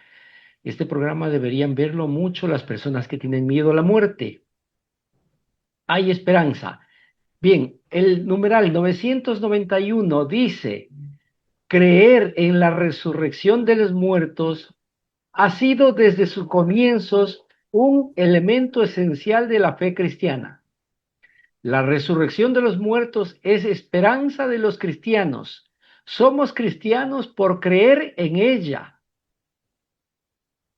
Este programa deberían verlo mucho las personas que tienen miedo a la muerte. Hay esperanza. Bien, el numeral 991 dice: creer en la resurrección de los muertos ha sido desde sus comienzos un elemento esencial de la fe cristiana. La resurrección de los muertos es esperanza de los cristianos. Somos cristianos por creer en ella.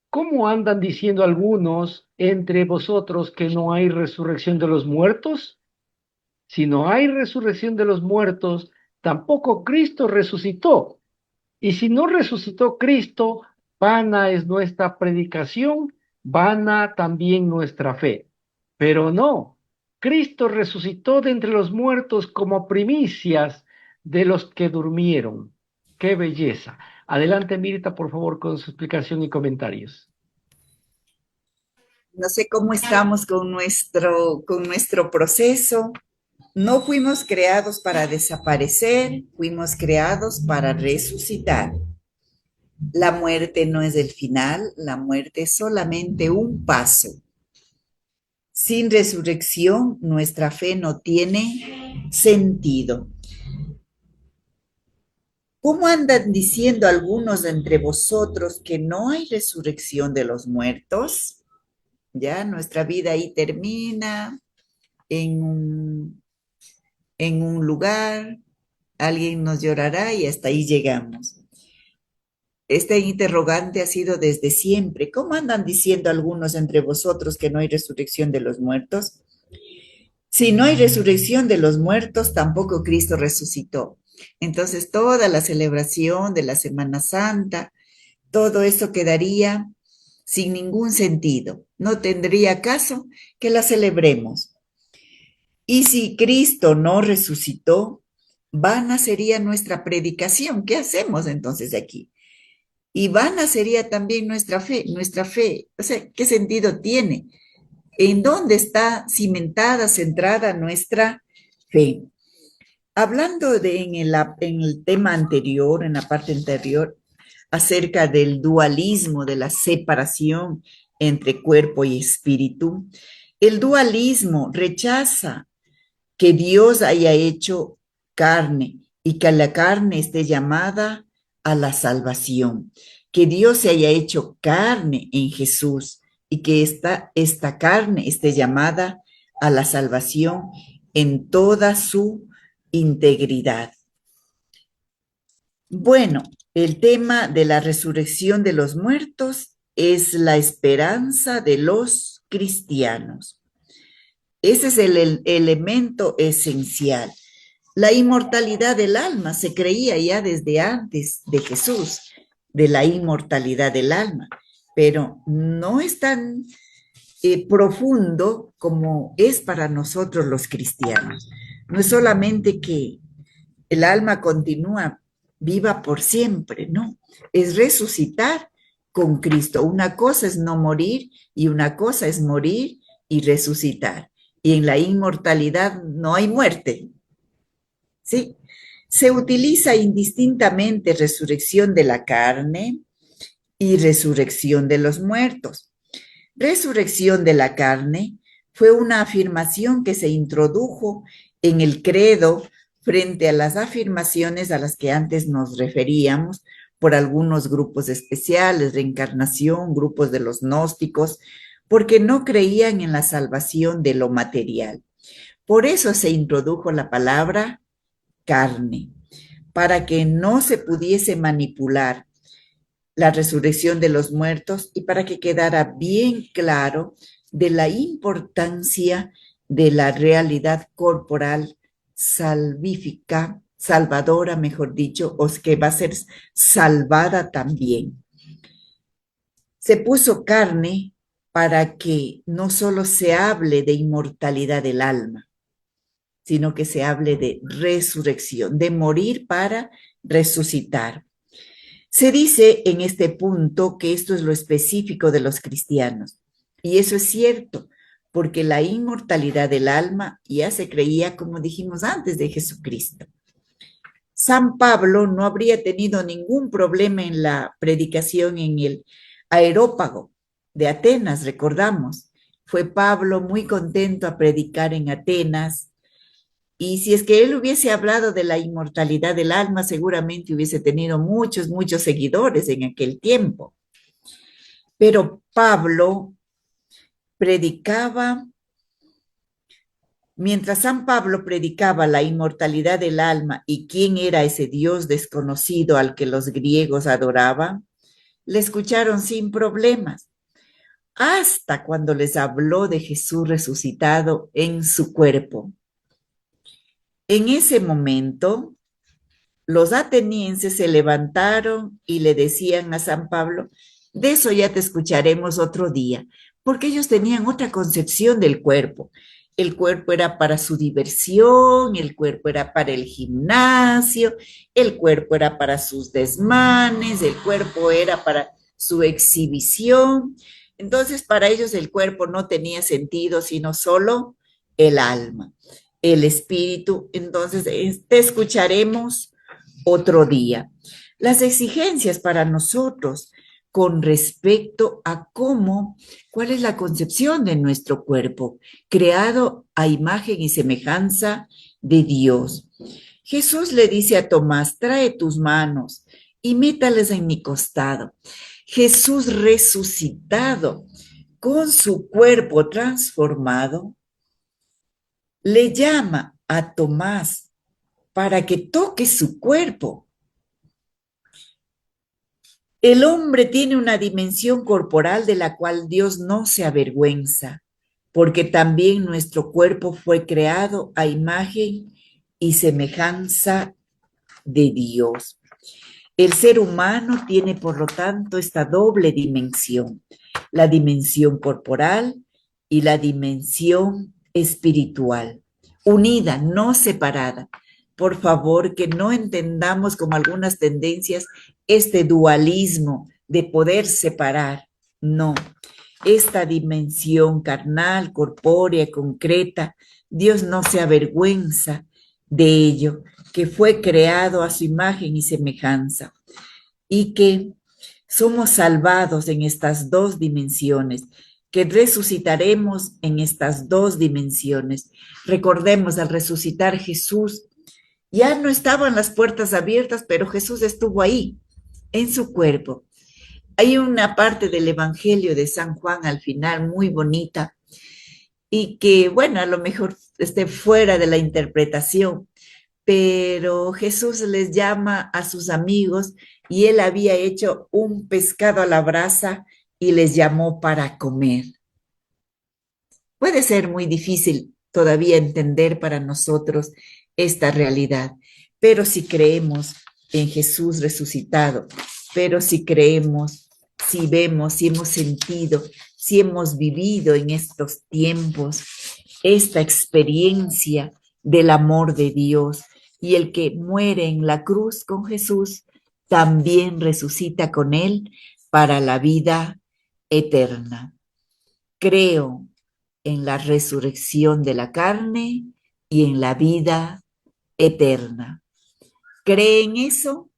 ¿Cómo andan diciendo algunos entre vosotros que no hay resurrección de los muertos? Si no hay resurrección de los muertos, tampoco Cristo resucitó. Y si no resucitó Cristo, vana es nuestra predicación, vana también nuestra fe. Pero no, Cristo resucitó de entre los muertos como primicias de los que durmieron. ¡Qué belleza! Adelante, Mirta, por favor, con su explicación y comentarios. No sé cómo estamos con nuestro proceso. No fuimos creados para desaparecer, fuimos creados para resucitar. La muerte no es el final, la muerte es solamente un paso. Sin resurrección, nuestra fe no tiene sentido. ¿Cómo andan diciendo algunos entre vosotros que no hay resurrección de los muertos? Ya nuestra vida ahí termina en un lugar, alguien nos llorará y hasta ahí llegamos. Este interrogante ha sido desde siempre. ¿Cómo andan diciendo algunos entre vosotros que no hay resurrección de los muertos? Si no hay resurrección de los muertos, tampoco Cristo resucitó. Entonces, toda la celebración de la Semana Santa, todo eso quedaría sin ningún sentido. No tendría caso que la celebremos. Y si Cristo no resucitó, vana sería nuestra predicación. ¿Qué hacemos entonces aquí? Y vana sería también nuestra fe. O sea, ¿qué sentido tiene? ¿En dónde está cimentada, centrada nuestra fe? Hablando en el tema anterior, en la parte anterior, acerca del dualismo, de la separación entre cuerpo y espíritu, el dualismo rechaza que Dios haya hecho carne y que la carne esté llamada a la salvación, que Dios se haya hecho carne en Jesús y que esta carne esté llamada a la salvación en toda su integridad. Bueno, el tema de la resurrección de los muertos es la esperanza de los cristianos. Ese es el elemento esencial. La inmortalidad del alma se creía ya desde antes de Jesús, de la inmortalidad del alma, pero no es tan profundo como es para nosotros los cristianos. No es solamente que el alma continúa viva por siempre, no, es resucitar con Cristo. Una cosa es no morir y una cosa es morir y resucitar. Y en la inmortalidad no hay muerte. ¿Sí? Se utiliza indistintamente resurrección de la carne y resurrección de los muertos. Resurrección de la carne fue una afirmación que se introdujo en el credo frente a las afirmaciones a las que antes nos referíamos por algunos grupos especiales, reencarnación, grupos de los gnósticos, porque no creían en la salvación de lo material. Por eso se introdujo la palabra carne, para que no se pudiese manipular la resurrección de los muertos y para que quedara bien claro de la importancia de la realidad corporal salvífica, salvadora, mejor dicho, o que va a ser salvada también. Se puso carne para que no solo se hable de inmortalidad del alma, sino que se hable de resurrección, de morir para resucitar. Se dice en este punto que esto es lo específico de los cristianos, y eso es cierto, porque la inmortalidad del alma ya se creía, como dijimos antes, de Jesucristo. San Pablo no habría tenido ningún problema en la predicación en el Areópago de Atenas, recordamos. Fue Pablo muy contento a predicar en Atenas, y si es que él hubiese hablado de la inmortalidad del alma, seguramente hubiese tenido muchos seguidores en aquel tiempo. Pero Pablo predicaba, mientras San Pablo predicaba la inmortalidad del alma y quién era ese Dios desconocido al que los griegos adoraban, le escucharon sin problemas, hasta cuando les habló de Jesús resucitado en su cuerpo. En ese momento, los atenienses se levantaron y le decían a San Pablo, de eso ya te escucharemos otro día, porque ellos tenían otra concepción del cuerpo. El cuerpo era para su diversión, el cuerpo era para el gimnasio, el cuerpo era para sus desmanes, el cuerpo era para su exhibición. Entonces, para ellos el cuerpo no tenía sentido, sino solo el alma, el espíritu. Entonces, te escucharemos otro día. Las exigencias para nosotros con respecto a cuál es la concepción de nuestro cuerpo, creado a imagen y semejanza de Dios. Jesús le dice a Tomás, trae tus manos y métalas en mi costado. Jesús resucitado, con su cuerpo transformado, le llama a Tomás para que toque su cuerpo. El hombre tiene una dimensión corporal de la cual Dios no se avergüenza, porque también nuestro cuerpo fue creado a imagen y semejanza de Dios. El ser humano tiene, por lo tanto, esta doble dimensión, la dimensión corporal y la dimensión espiritual, unida, no separada. Por favor, que no entendamos como algunas tendencias este dualismo de poder separar. No, esta dimensión carnal, corpórea, concreta, Dios no se avergüenza de ello, que fue creado a su imagen y semejanza, y que somos salvados en estas dos dimensiones, que resucitaremos en estas dos dimensiones. Recordemos, al resucitar Jesús, ya no estaban las puertas abiertas, pero Jesús estuvo ahí, en su cuerpo. Hay una parte del Evangelio de San Juan al final muy bonita y que, bueno, a lo mejor esté fuera de la interpretación, pero Jesús les llama a sus amigos y él había hecho un pescado a la brasa y les llamó para comer. Puede ser muy difícil todavía entender para nosotros esta realidad, pero si creemos en Jesús resucitado, pero si creemos, si vemos, si hemos sentido, si hemos vivido en estos tiempos esta experiencia del amor de Dios, y el que muere en la cruz con Jesús también resucita con él para la vida eterna. Creo en la resurrección de la carne y en la vida eterna. ¿Creen eso?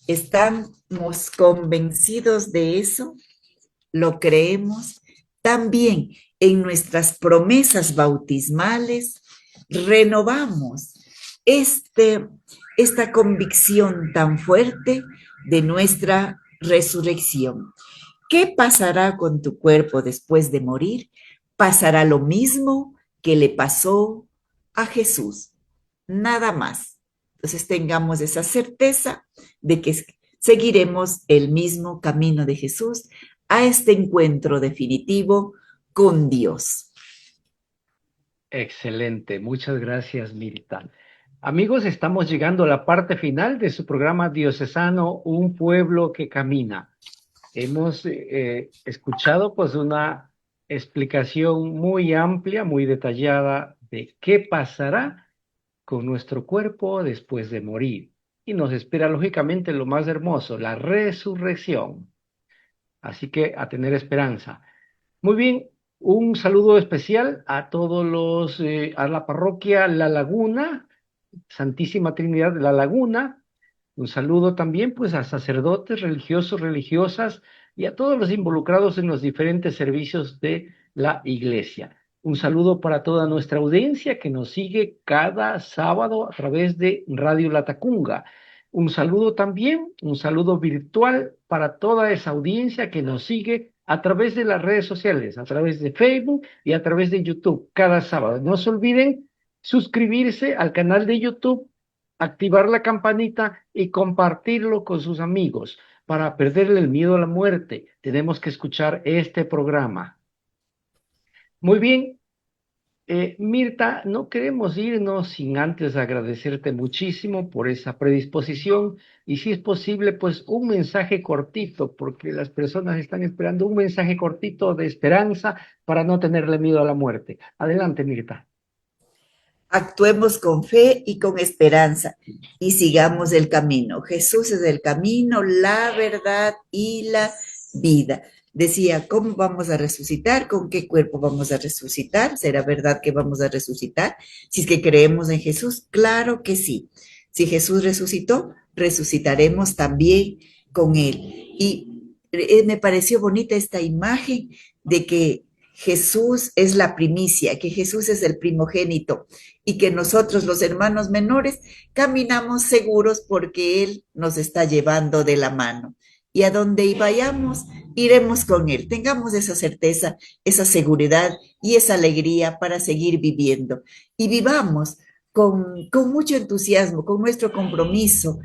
¿Estamos convencidos de eso? ¿Lo creemos? También en nuestras promesas bautismales renovamos esta convicción tan fuerte de nuestra resurrección. ¿Qué pasará con tu cuerpo después de morir? Pasará lo mismo que le pasó a Jesús, nada más. Entonces tengamos esa certeza de que seguiremos el mismo camino de Jesús a este encuentro definitivo con Dios. Excelente, muchas gracias, Mirta. Amigos, estamos llegando a la parte final de su programa diocesano Un Pueblo que Camina. Hemos escuchado pues una explicación muy amplia, muy detallada de qué pasará con nuestro cuerpo después de morir. Y nos espera lógicamente lo más hermoso, la resurrección. Así que a tener esperanza. Muy bien, un saludo especial a todos a la parroquia La Laguna, Santísima Trinidad de La Laguna. Un saludo también pues a sacerdotes, religiosos, religiosas y a todos los involucrados en los diferentes servicios de la iglesia. Un saludo para toda nuestra audiencia que nos sigue cada sábado a través de Radio Latacunga. Un saludo también, un saludo virtual para toda esa audiencia que nos sigue a través de las redes sociales, a través de Facebook y a través de YouTube cada sábado. No se olviden suscribirse al canal de YouTube, activar la campanita y compartirlo con sus amigos para perderle el miedo a la muerte. Tenemos que escuchar este programa. Muy bien, Mirta, no queremos irnos sin antes agradecerte muchísimo por esa predisposición y si es posible, pues un mensaje cortito, porque las personas están esperando un mensaje cortito de esperanza para no tenerle miedo a la muerte. Adelante, Mirta. Actuemos con fe y con esperanza y sigamos el camino. Jesús es el camino, la verdad y la vida. Decía, ¿cómo vamos a resucitar? ¿Con qué cuerpo vamos a resucitar? ¿Será verdad que vamos a resucitar? Si es que creemos en Jesús, claro que sí. Si Jesús resucitó, resucitaremos también con Él. Y me pareció bonita esta imagen de que Jesús es la primicia, que Jesús es el primogénito y que nosotros, los hermanos menores, caminamos seguros porque Él nos está llevando de la mano. Y a donde vayamos, iremos con Él. Tengamos esa certeza, esa seguridad y esa alegría para seguir viviendo. Y vivamos con mucho entusiasmo, con nuestro compromiso,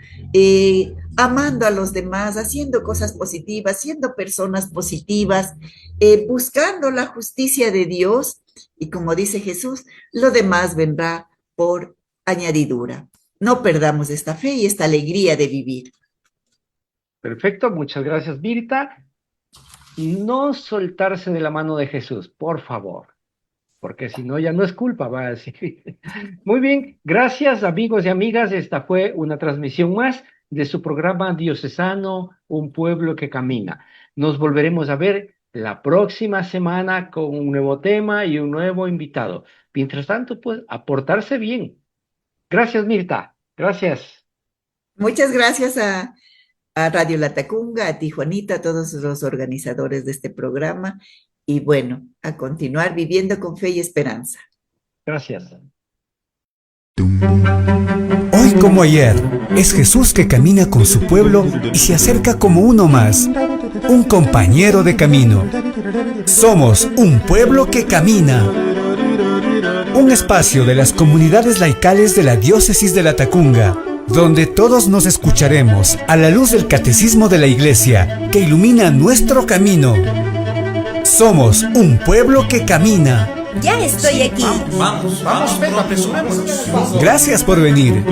amando a los demás, haciendo cosas positivas, siendo personas positivas, buscando la justicia de Dios. Y como dice Jesús, lo demás vendrá por añadidura. No perdamos esta fe y esta alegría de vivir. Perfecto, muchas gracias, Mirta. No soltarse de la mano de Jesús, por favor, porque si no ya no es culpa, va a decir. Muy bien, gracias amigos y amigas. Esta fue una transmisión más de su programa diocesano Un Pueblo que Camina. Nos volveremos a ver la próxima semana con un nuevo tema y un nuevo invitado. Mientras tanto, pues, a portarse bien. Gracias, Mirta. Gracias. Muchas gracias a Radio Latacunga, a ti, Juanita, a todos los organizadores de este programa. Y bueno, a continuar viviendo con fe y esperanza. Gracias. Hoy como ayer, es Jesús que camina con su pueblo y se acerca como uno más, un compañero de camino. Somos un pueblo que camina. Un espacio de las comunidades laicales de la diócesis de Latacunga, donde todos nos escucharemos a la luz del catecismo de la Iglesia que ilumina nuestro camino. Somos un pueblo que camina. Ya estoy aquí. Vamos, venga, apresurémonos. Gracias por venir.